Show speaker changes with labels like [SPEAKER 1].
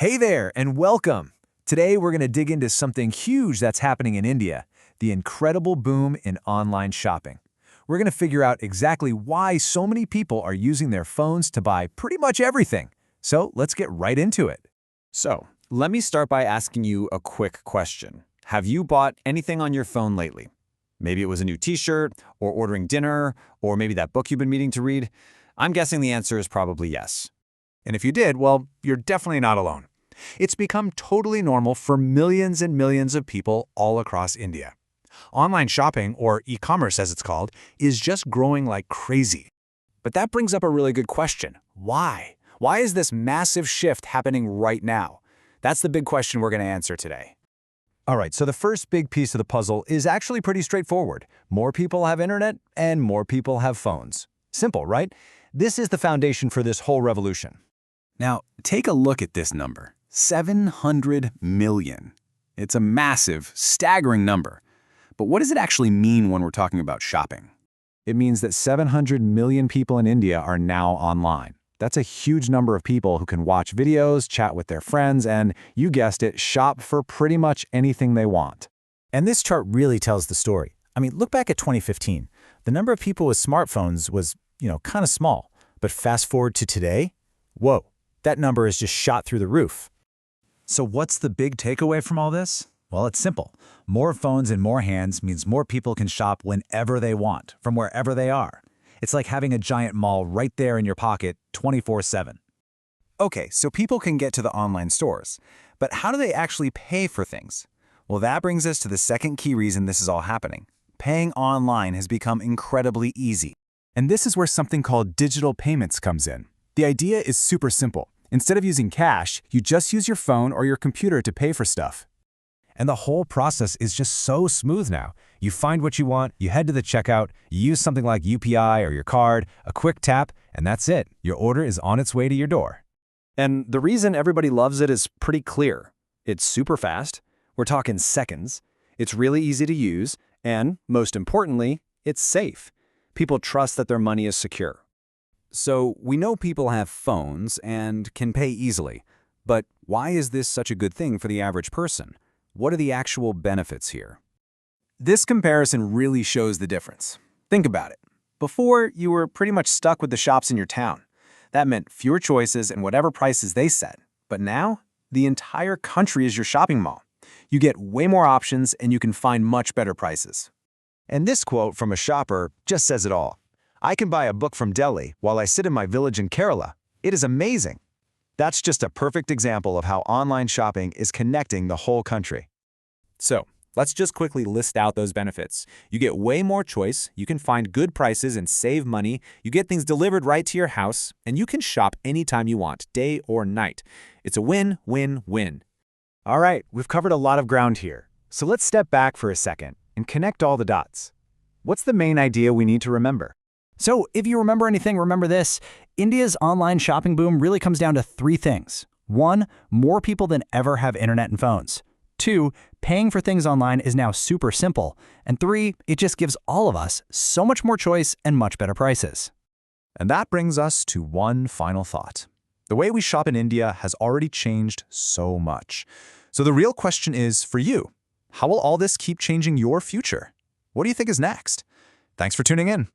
[SPEAKER 1] Hey there, and welcome! Today we're going to dig into something huge that's happening in India, the incredible boom in online shopping. We're going to figure out exactly why so many people are using their phones to buy pretty much everything. So let's get right into it.
[SPEAKER 2] So, let me start by asking you a quick question. Have you bought anything on your phone lately? Maybe it was a new t-shirt, or ordering dinner, or maybe that book you've been meaning to read. I'm guessing the answer is probably yes.
[SPEAKER 1] And if you did, well, you're definitely not alone. It's become totally normal for millions and millions of people all across India. Online shopping, or e-commerce as it's called, is just growing like crazy. But that brings up a really good question. Why? Why is this massive shift happening right now? That's the big question we're going to answer today. All right, so the first big piece of the puzzle is actually pretty straightforward. More people have internet and more people have phones. Simple, right? This is the foundation for this whole revolution. Now, take a look at this number. 700 million. It's a massive, staggering number. But what does it actually mean when we're talking about shopping? It means that 700 million people in India are now online. That's a huge number of people who can watch videos, chat with their friends, and, you guessed it, shop for pretty much anything they want.
[SPEAKER 3] And this chart really tells the story. I mean, look back at 2015. The number of people with smartphones was, kind of small. But fast forward to today, whoa, that number has just shot through the roof.
[SPEAKER 1] So what's the big takeaway from all this? Well, it's simple. More phones in more hands means more people can shop whenever they want, from wherever they are. It's like having a giant mall right there in your pocket 24/7. Okay, so people can get to the online stores, but how do they actually pay for things? Well, that brings us to the second key reason this is all happening. Paying online has become incredibly easy. And this is where something called digital payments comes in. The idea is super simple. Instead of using cash, you just use your phone or your computer to pay for stuff. And the whole process is just so smooth now. You find what you want, you head to the checkout, you use something like UPI or your card, a quick tap, and that's it. Your order is on its way to your door.
[SPEAKER 2] And the reason everybody loves it is pretty clear. It's super fast, we're talking seconds, it's really easy to use, and, most importantly, it's safe. People trust that their money is secure. So, we know people have phones and can pay easily. But why is this such a good thing for the average person? What are the actual benefits here?
[SPEAKER 1] This comparison really shows the difference. Think about it. Before, you were pretty much stuck with the shops in your town. That meant fewer choices and whatever prices they set. But now, the entire country is your shopping mall. You get way more options and you can find much better prices. And this quote from a shopper just says it all. I can buy a book from Delhi while I sit in my village in Kerala. It is amazing. That's just a perfect example of how online shopping is connecting the whole country. So, let's just quickly list out those benefits. You get way more choice, you can find good prices and save money, you get things delivered right to your house, and you can shop anytime you want, day or night. It's a win-win-win. All right, we've covered a lot of ground here. So let's step back for a second and connect all the dots. What's the main idea we need to remember?
[SPEAKER 3] So if you remember anything, remember this. India's online shopping boom really comes down to three things. 1, more people than ever have internet and phones. 2, paying for things online is now super simple. And 3, it just gives all of us so much more choice and much better prices.
[SPEAKER 1] And that brings us to one final thought. The way we shop in India has already changed so much. So the real question is, for you, how will all this keep changing your future? What do you think is next? Thanks for tuning in.